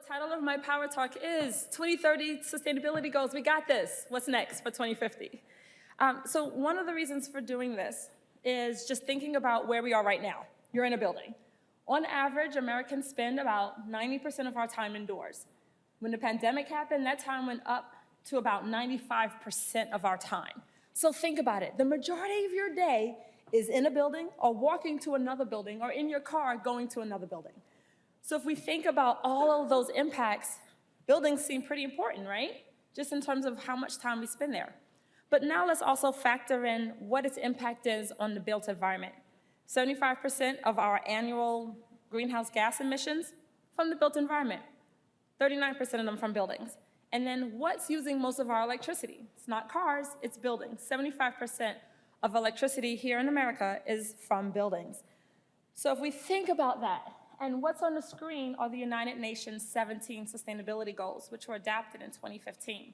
title of my power talk is 2030 Sustainability Goals. We got this. What's next for 2050? So one of the reasons for doing this is just thinking about where we are right now. You're in a building. On average, Americans spend about 90% of our time indoors. When the pandemic happened, that time went up to about 95% of our time. So think about it. The majority of your day is in a building or walking to another building or in your car going to another building. So if we think about all of those impacts, buildings seem pretty important, right? Just in terms of how much time we spend there. But now let's also factor in what its impact is on the built environment. 75% of our annual greenhouse gas emissions from the built environment, 39% of them from buildings. And then what's using most of our electricity? It's not cars, it's buildings. 75% of electricity here in America is from buildings. So if we think about that, and what's on the screen are the United Nations 17 sustainability goals, which were adopted in 2015.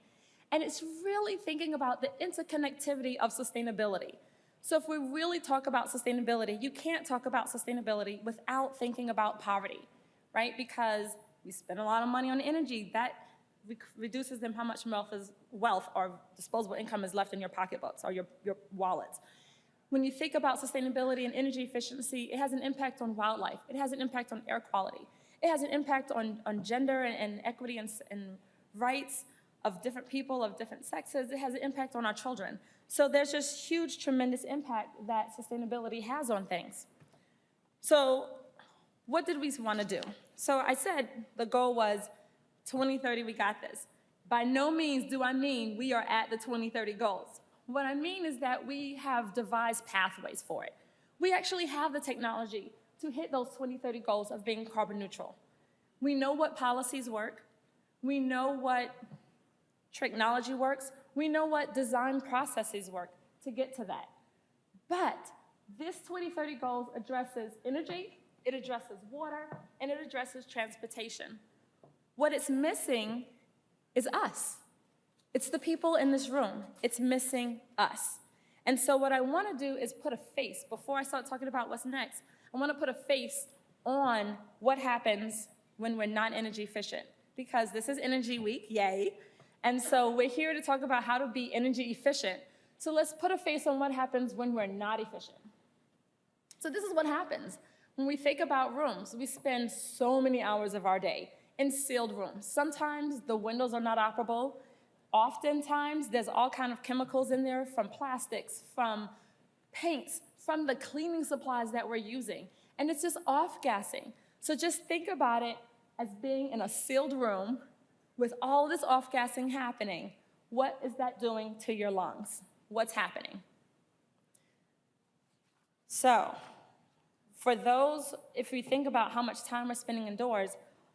And it's really thinking about the interconnectivity of sustainability. So if we really talk about sustainability, you can't talk about sustainability without thinking about poverty, right? Because we spend a lot of money on energy. That reduces how much wealth or disposable income is left in your pocketbooks or your wallets. When you think about sustainability and energy efficiency, it has an impact on wildlife. It has an impact on air quality. It has an impact on gender and equity and rights of different people, of different sexes. It has an impact on our children. So there's just huge, tremendous impact that sustainability has on things. So what did we want to do? So I said the goal was 2030, we got this. By no means do I mean we are at the 2030 goals. What I mean is that we have devised pathways for it. We actually have the technology to hit those 2030 goals of being carbon neutral. We know what policies work. We know what technology works. We know what design processes work to get to that. But this 2030 goals addresses energy, it addresses water, and it addresses transportation. What it's missing is us. It's the people in this room. It's missing us. And so what I want to do is put a face, before I start talking about what's next, I want to put a face on what happens when we're not energy efficient. Because this is Energy Week, yay. And so we're here to talk about how to be energy efficient. So let's put a face on what happens when we're not efficient. So this is what happens. When we think about rooms, we spend so many hours of our day in sealed rooms. Sometimes the windows are not operable. Oftentimes, there's all kinds of chemicals in there, from plastics, from paints, from the cleaning supplies that we're using. And it's just off-gassing. So just think about it as being in a sealed room with all this off-gassing happening. What is that doing to your lungs? What's happening? So for those, if we think about how much time we're spending indoors,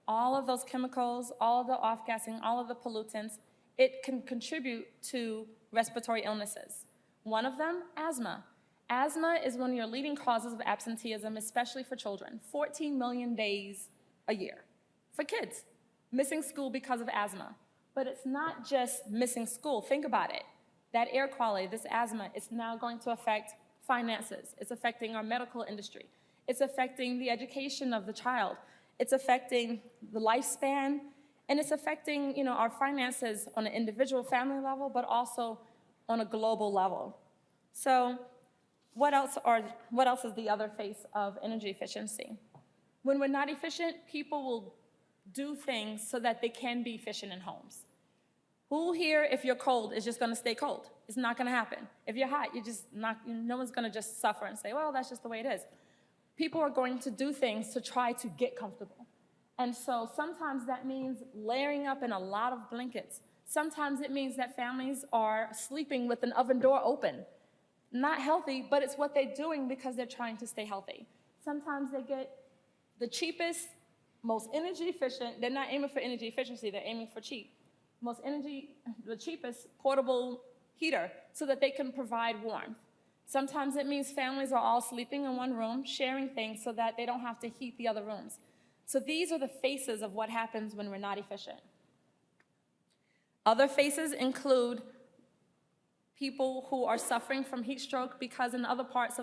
all of those chemicals, all of the off-gassing, all of the pollutants, it can contribute to respiratory illnesses. One of them, asthma. Asthma is one of your leading causes of absenteeism, especially for children. 14 million days a year for kids missing school because of asthma. But it's not just missing school. Think about it. That air quality, this asthma, it's now going to affect finances. It's affecting our medical industry. It's affecting the education of the child. It's affecting the lifespan. And it's affecting, our finances on an individual family level, but also on a global level. So what else is the other face of energy efficiency? When we're not efficient, people will do things so that they can be efficient in homes. Who here, if you're cold, is just going to stay cold? It's not going to happen. If you're hot, no one's going to just suffer and say, well, that's just the way it is. People are going to do things to try to get comfortable. And so sometimes that means layering up in a lot of blankets. Sometimes it means that families are sleeping with an oven door open. Not healthy, but it's what they're doing because they're trying to stay healthy. Sometimes they get the cheapest, most energy efficient, they're not aiming for energy efficiency, they're aiming for cheap. The cheapest portable heater so that they can provide warmth. Sometimes it means families are all sleeping in one room, sharing things so that they don't have to heat the other rooms. So these are the faces of what happens when we're not efficient. Other faces include people who are suffering from heat stroke because in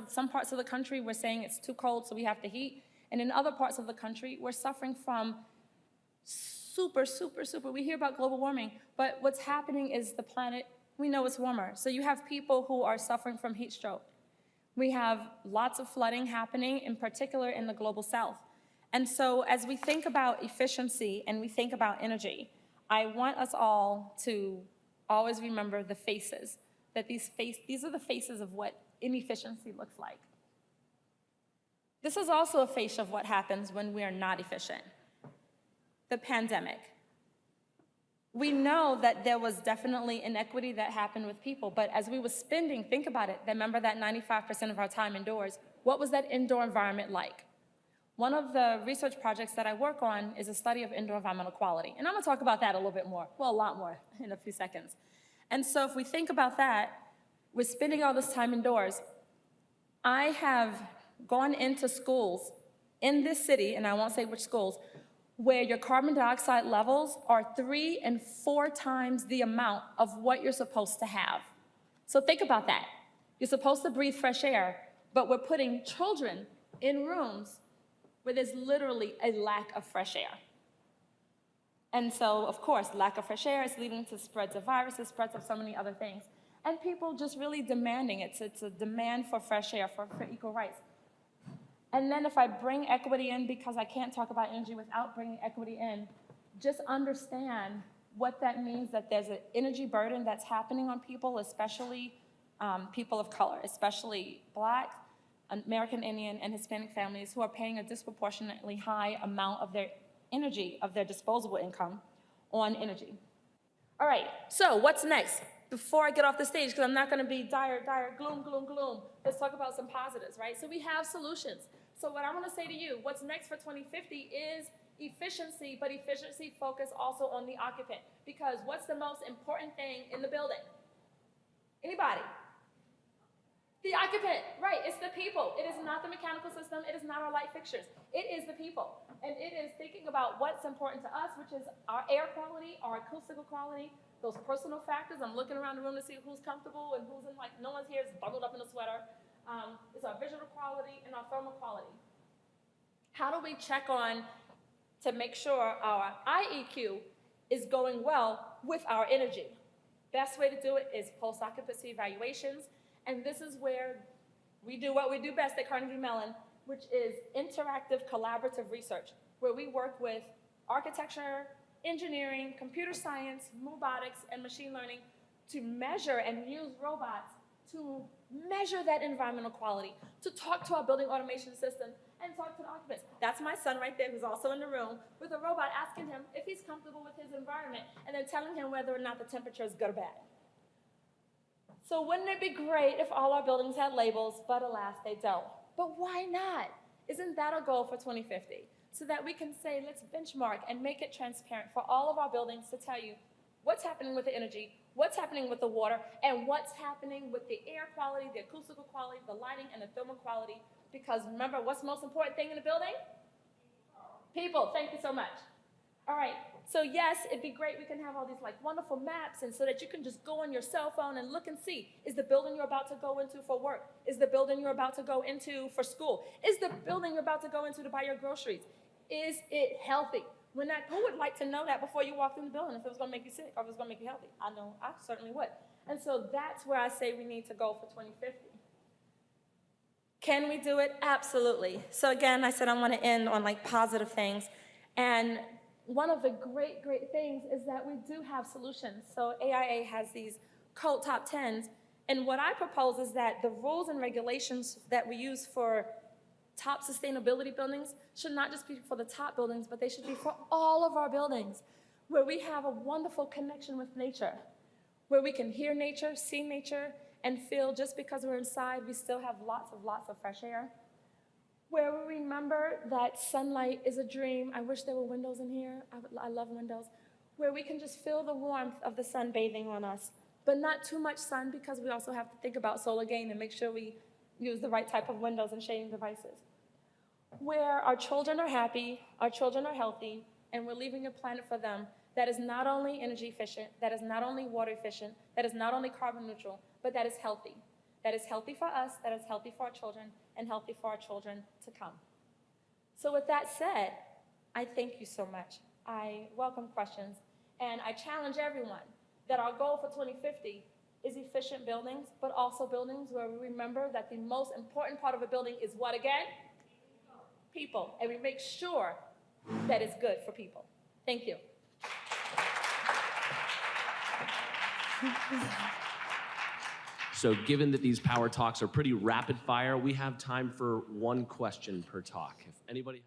some parts of the country we're saying it's too cold so we have to heat, and in other parts of the country we're suffering from super, super, super. We hear about global warming, but what's happening is the planet, we know it's warmer. So you have people who are suffering from heat stroke. We have lots of flooding happening, in particular in the global south. And so as we think about efficiency and we think about energy, I want us all to always remember the faces, that these are the faces of what inefficiency looks like. This is also a face of what happens when we are not efficient. The pandemic. We know that there was definitely inequity that happened with people, but as we were spending, think about it, remember that 95% of our time indoors, what was that indoor environment like? One of the research projects that I work on is a study of indoor environmental quality, and I'm gonna talk about that a little bit more, well, a lot more in a few seconds. And so if we think about that, we're spending all this time indoors. I have gone into schools in this city, and I won't say which schools, where your carbon dioxide levels are 3 and 4 times the amount of what you're supposed to have. So think about that. You're supposed to breathe fresh air, but we're putting children in rooms where there's literally a lack of fresh air. And so, of course, lack of fresh air is leading to spreads of viruses, spreads of so many other things. And people just really demanding it. It's a demand for fresh air, for equal rights. And then if I bring equity in, because I can't talk about energy without bringing equity in, just understand what that means, that there's an energy burden that's happening on people, especially people of color, especially Black, American Indian, and Hispanic families who are paying a disproportionately high amount of their energy, of their disposable income, on energy. All right, so what's next? Before I get off the stage, because I'm not going to be dire, gloom, gloom, gloom, let's talk about some positives, right? So we have solutions. So what I want to say to you, what's next for 2050 is efficiency, but efficiency focused also on the occupant. Because what's the most important thing in the building? Anybody? The occupant, right, it's the people. It is not the mechanical system, it is not our light fixtures. It is the people. And it is thinking about what's important to us, which is our air quality, our acoustical quality, those personal factors. I'm looking around the room to see who's comfortable and who's in, like, no one's here is bundled up in a sweater. It's our visual quality and our thermal quality. How do we check on to make sure our IEQ is going well with our energy? Best way to do it is post-occupancy evaluations. And this is where we do what we do best at Carnegie Mellon, which is interactive collaborative research, where we work with architecture, engineering, computer science, robotics, and machine learning to measure and use robots to measure that environmental quality, to talk to our building automation system, and talk to the occupants. That's my son right there, who's also in the room, with a robot asking him if he's comfortable with his environment, and then telling him whether or not the temperature is good or bad. So wouldn't it be great if all our buildings had labels, but alas, they don't. But why not? Isn't that a goal for 2050? So that we can say, let's benchmark and make it transparent for all of our buildings to tell you what's happening with the energy, what's happening with the water, and what's happening with the air quality, the acoustical quality, the lighting, and the thermal quality. Because remember, what's the most important thing in the building? People. Thank you so much. All right. So yes, it'd be great we can have all these like wonderful maps, and so that you can just go on your cell phone and look and see, is the building you're about to go into for work? Is the building you're about to go into for school? Is the building you're about to go into to buy your groceries? Is it healthy? Who would like to know that before you walk in the building, if it was going to make you sick or if it was going to make you healthy? I know I certainly would. And so that's where I say we need to go for 2050. Can we do it? Absolutely. So again, I said I want to end on like positive things. And one of the great, great things is that we do have solutions. So AIA has these code top 10s. And what I propose is that the rules and regulations that we use for top sustainability buildings should not just be for the top buildings, but they should be for all of our buildings, where we have a wonderful connection with nature, where we can hear nature, see nature, and feel just because we're inside, we still have lots of fresh air. Where we remember that sunlight is a dream. I wish there were windows in here. I love windows. Where we can just feel the warmth of the sun bathing on us, but not too much sun, because we also have to think about solar gain and make sure we use the right type of windows and shading devices. Where our children are happy, our children are healthy, and we're leaving a planet for them that is not only energy efficient, that is not only water efficient, that is not only carbon neutral, but that is healthy. That is healthy for us, that is healthy for our children, and healthy for our children to come. So with that said, I thank you so much. I welcome questions, and I challenge everyone that our goal for 2050 is efficient buildings, but also buildings where we remember that the most important part of a building is what again? People, and we make sure that it's good for people. Thank you. So given that these power talks are pretty rapid fire, we have time for one question per talk. If anybody